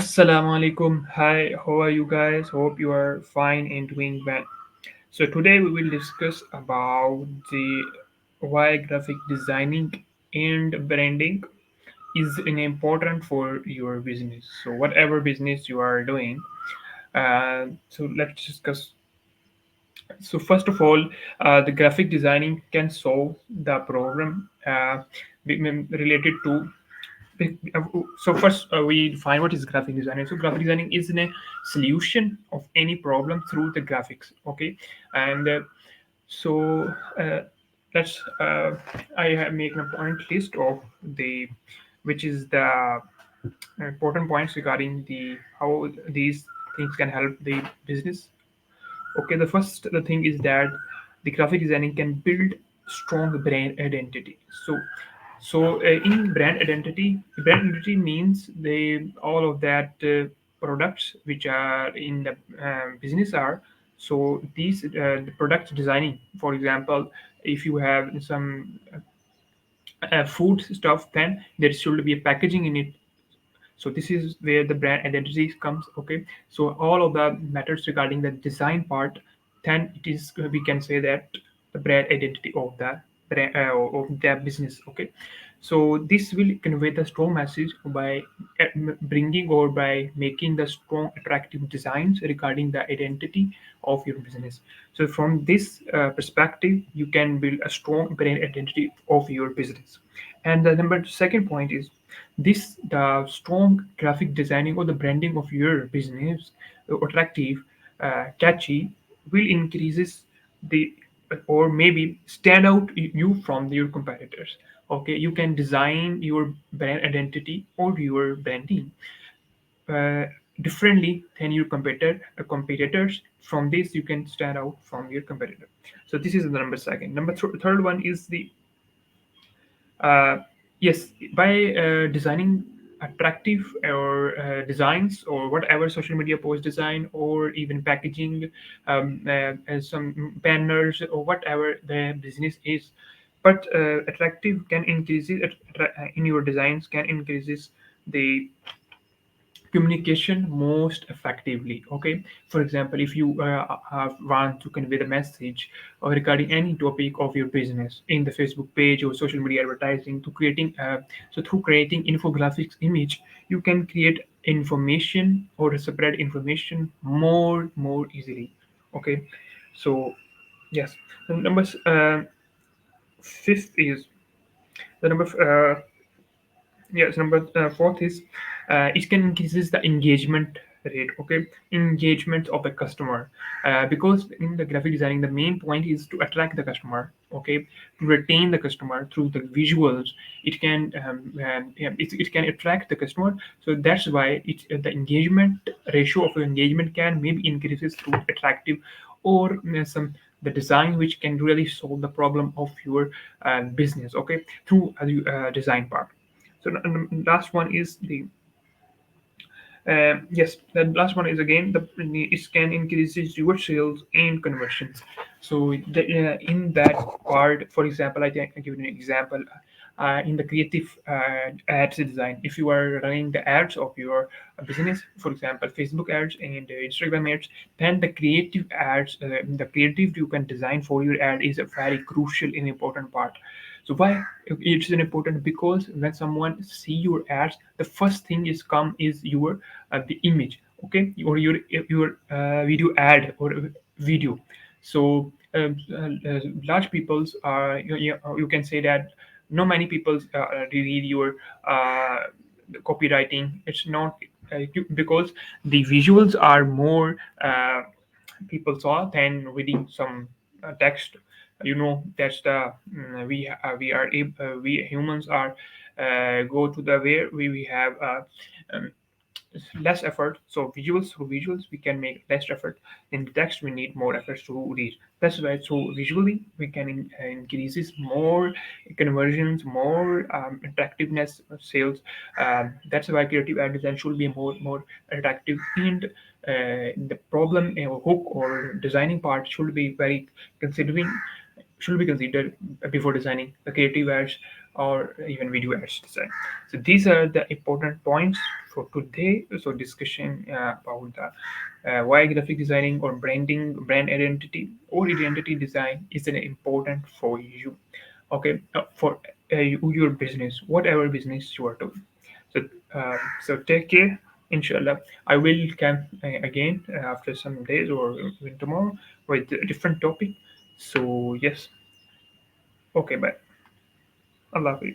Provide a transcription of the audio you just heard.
Assalamu alaikum. Hi, how are you guys? Hope you are fine and doing well. So today we will discuss about the why graphic designing and branding is an important for your business. So whatever business you are doing, so let's discuss. So first of all, the graphic designing can solve the problem related to so first we define what is graphic designing. So graphic designing is a solution of any problem through the graphics. Okay, and so let's I have make an point list of the which is the important points regarding the how these things can help the business. Okay, the thing is that the graphic designing can build strong brand identity. In brand identity means the all of that products which are in the business are. So these the product designing, for example, if you have some food stuff, then there should be a packaging in it. So this is where the brand identity comes. Okay, so all of the matters regarding the design part, then it is we can say that the brand identity of the of the business. Okay, so this will convey the strong message by bringing or by making the strong attractive designs regarding the identity of your business. So from this perspective you can build a strong brand identity of your business. And the number second point is this: the strong graphic designing or the branding of your business attractive, catchy, will increases the or maybe stand out you from your competitors. Okay, you can design your brand identity or your branding uh, differently than your competitors. From this you can stand out from your competitor. So this is the number second. Third one is the uh, yes, by designing attractive or designs or whatever social media post design or even packaging, some banners or whatever the business is. But attractive can increases in your designs can increases the communication most effectively. Okay, for example, if you want to convey the message regarding any topic of your business in the Facebook page or social media advertising to creating so through creating infographics image, you can create information or spread information more easily. Okay, so yes, the numbers fifth is the number yes, number fourth is it can increases the engagement rate. Okay, engagement of the customer, because in the graphic designing the main point is to attract the customer. Okay, to retain the customer through the visuals. It can yeah, it can attract the customer. So that's why the engagement ratio of engagement can maybe increases through attractive or some the design which can really solve the problem of your business. Okay, through design part. So last one is the yes, the last one is again the it can increases your sales and conversions. So in that part, for example, I give you an example. In the creative ads design, if you are running the ads of your business, for example, Facebook ads and Instagram ads, then the creative you can design for your ad is a very crucial and important part. So why it's an important? Because when someone see your ads, the first thing is come is your the image. Okay, or your video ad or video. So large people's you can say that no many people read your uh, copywriting. It's not because the visuals are more people saw than reading some text. You know, that's the we humans are go to the where we have um, less effort. So visuals, through visuals we can make less effort. In text we need more efforts to read. That's why so visually we can increases more conversions, more attractiveness of sales. That's why creative ad design should be more attractive. And the problem hook or designing part should be very considering should be considered before designing the creative ads. or even video ads design. So these are the important points for today. So discussion about the why graphic designing or branding, brand identity or identity design is an important for you. Okay, for your business, whatever business you are doing. So so take care. Inshallah, I will come again after some days or even tomorrow with a different topic. So yes, okay, bye. Allah Hafiz.